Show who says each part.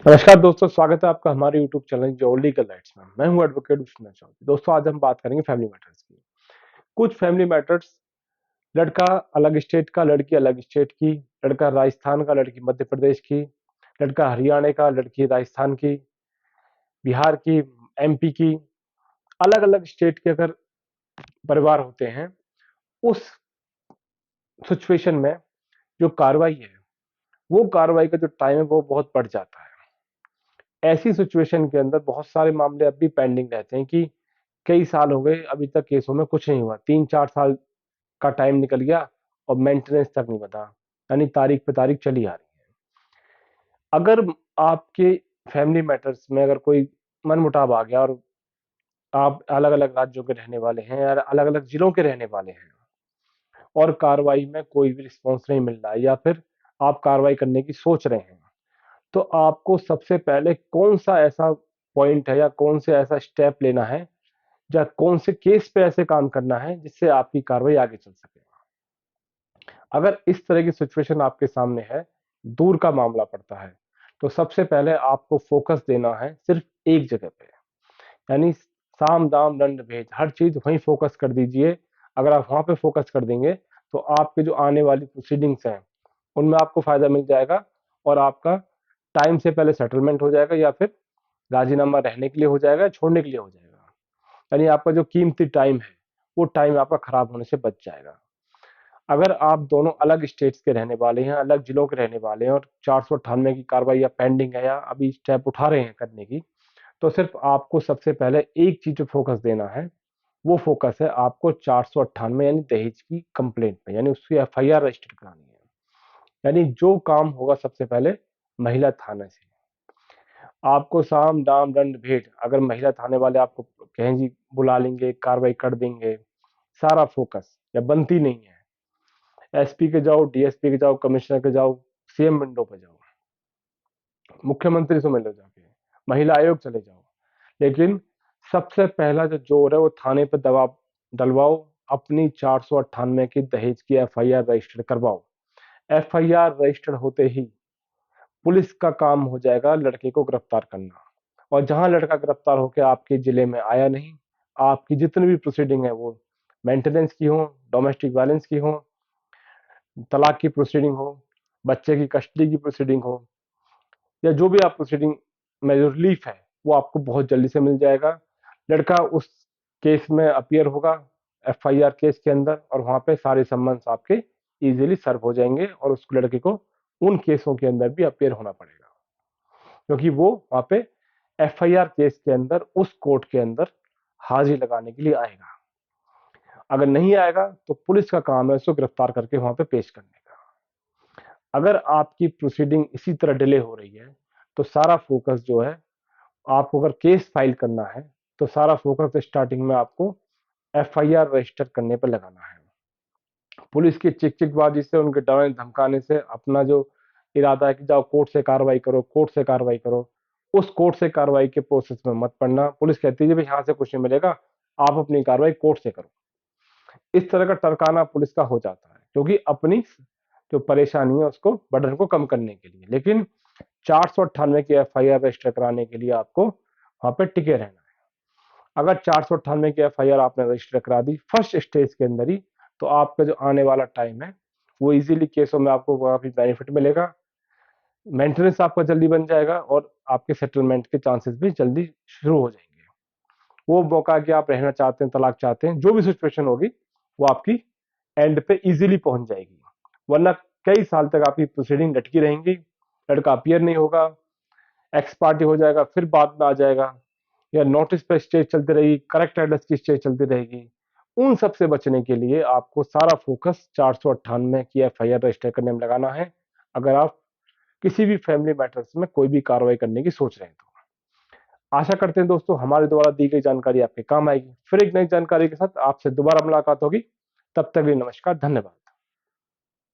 Speaker 1: नमस्कार दोस्तों, स्वागत है आपका हमारे YouTube चैनल जो लीगल राइट्स में। मैं हूं एडवोकेट विष्णु चौधरी। दोस्तों, आज हम बात करेंगे फैमिली मैटर्स की। कुछ फैमिली मैटर्स, लड़का अलग स्टेट का, लड़की अलग स्टेट की, लड़का राजस्थान का, लड़की मध्य प्रदेश की, लड़का हरियाणा का, लड़की राजस्थान की, बिहार की, MP की, अलग अलग स्टेट के अगर परिवार होते हैं, उस सिचुएशन में जो कार्रवाई है, वो कार्रवाई का जो टाइम है वो बहुत बढ़ जाता है। ऐसी सिचुएशन के अंदर बहुत सारे मामले अब भी पेंडिंग रहते हैं कि कई साल हो गए, अभी तक केसों में कुछ नहीं हुआ। 3-4 साल का टाइम निकल गया और मेंटेनेंस तक नहीं बता, यानी तारीख पे तारीख चली आ रही है। अगर आपके फैमिली मैटर्स में अगर कोई मनमुटाव आ गया और आप अलग अलग राज्यों के रहने वाले हैं या अलग अलग जिलों के रहने वाले हैं और कार्रवाई में कोई भी रिस्पॉन्स नहीं मिल रहा है, या फिर आप कार्रवाई करने की सोच रहे हैं, तो आपको सबसे पहले कौन सा ऐसा पॉइंट है या कौन से ऐसा स्टेप लेना है या कौन से केस पे ऐसे काम करना है जिससे आपकी कार्रवाई आगे चल सके। अगर इस तरह की सिचुएशन आपके सामने है, दूर का मामला पड़ता है, तो सबसे पहले आपको फोकस देना है सिर्फ एक जगह पे, यानी साम दाम दंड भेद, हर चीज वहीं फोकस कर दीजिए। अगर आप वहां पे फोकस कर देंगे तो आपके जो आने वाली प्रोसीडिंग्स हैं उनमें आपको फायदा मिल जाएगा और आपका टाइम से पहले सेटलमेंट हो जाएगा, या फिर राजीनामा रहने के लिए हो जाएगा, छोड़ने के लिए हो जाएगा। यानी आपका जो कीमती टाइम है वो टाइम आपका खराब होने से बच जाएगा। अगर आप दोनों अलग स्टेट्स के रहने वाले हैं, अलग जिलों के रहने वाले हैं और 498 की कार्रवाई या पेंडिंग है या अभी स्टेप उठा रहे हैं करने की, तो सिर्फ आपको सबसे पहले एक चीज पे फोकस देना है। वो फोकस है आपको 498 यानी दहेज की कंप्लेंट में, यानी उसकी FIR रजिस्टर करानी है। यानी जो काम होगा सबसे पहले महिला थाने से। आपको साम दाम दंड भेद, अगर महिला थाने वाले आपको कहें जी बुला लेंगे, कार्रवाई कर देंगे, सारा फोकस या बनती नहीं है, SP के जाओ, DSP के जाओ, कमिश्नर के जाओ, CM विंडो पे जाओ, मुख्यमंत्री से मिलो जाके, महिला आयोग चले जाओ, लेकिन सबसे पहला जो जोर है वो थाने पे दबाव डलवाओ। अपनी 498 की दहेज की FIR रजिस्टर करवाओ। FIR रजिस्टर होते ही पुलिस का काम हो जाएगा लड़के को गिरफ्तार करना। और जहां लड़का गिरफ्तार होकर आपके जिले में आया नहीं, आपकी जितनी भी प्रोसीडिंग है वो मेंटेनेंस की हो, डोमेस्टिक वायलेंस की हो, तलाक की प्रोसीडिंग हो, बच्चे की कस्टडी की प्रोसीडिंग हो, या जो भी आप प्रोसीडिंग में जो रिलीफ है वो आपको बहुत जल्दी से मिल जाएगा। लड़का उस केस में अपीयर होगा, FIR केस के अंदर, और वहां पे सारे सम्मन्स आपके इजीली सर्व हो जाएंगे और उस लड़के को उन केसों के अंदर भी अपीयर होना पड़ेगा, क्योंकि वो वहां पे FIR केस के अंदर उस कोर्ट के अंदर हाजिरी लगाने के लिए आएगा। अगर नहीं आएगा तो पुलिस का काम है उसको गिरफ्तार करके वहां पे पेश करने का। अगर आपकी प्रोसीडिंग इसी तरह डिले हो रही है तो सारा फोकस जो है, आपको अगर केस फाइल करना है तो सारा फोकस स्टार्टिंग में आपको FIR रजिस्टर करने पर लगाना है। पुलिस की चिक चिकबाजी से, उनके डराने धमकाने से अपना जो इरादा है कि जाओ कोर्ट से कार्रवाई करो, कोर्ट से कार्रवाई करो, उस कोर्ट से कार्रवाई के प्रोसेस में मत पड़ना। पुलिस कहती है भाई यहाँ से कुछ नहीं मिलेगा, आप अपनी कार्रवाई कोर्ट से करो। इस तरह का टरकाना पुलिस का हो जाता है, क्योंकि अपनी जो परेशानी है उसको, बर्डन को कम करने के लिए। लेकिन 498 की FIR रजिस्टर कराने के लिए आपको वहां पे टिके रहना है। अगर 498 की FIR आपने रजिस्टर करा दी फर्स्ट स्टेज के अंदर ही, तो आपका जो आने वाला टाइम है वो इजीली केसों में आपको काफी बेनिफिट मिलेगा, मेंटेनेंस आपका जल्दी बन जाएगा और आपके सेटलमेंट के चांसेस भी जल्दी शुरू हो जाएंगे। वो मौका कि आप रहना चाहते हैं, तलाक चाहते हैं, जो भी सिचुएशन होगी वो आपकी एंड पे इजीली पहुंच जाएगी। वरना कई साल तक आपकी प्रोसीडिंग लटकी रहेंगी, लड़का अपीयर नहीं होगा, एक्स पार्टी हो जाएगा, फिर बाद में आ जाएगा, या नोटिस पे स्टेज चलती रहेगी, करेक्ट एड्रेस की स्टेज चलती रहेगी। उन सब से बचने के लिए आपको सारा फोकस 498 की FIR रजिस्टर करने में लगाना है, अगर आप किसी भी फैमिली मैटर्स में कोई भी कार्रवाई करने की सोच रहे हैं तो। आशा करते हैं दोस्तों हमारे द्वारा दी गई जानकारी आपके काम आएगी। फिर एक नई जानकारी के साथ आपसे दोबारा मुलाकात होगी। तब तक के लिए नमस्कार, धन्यवाद।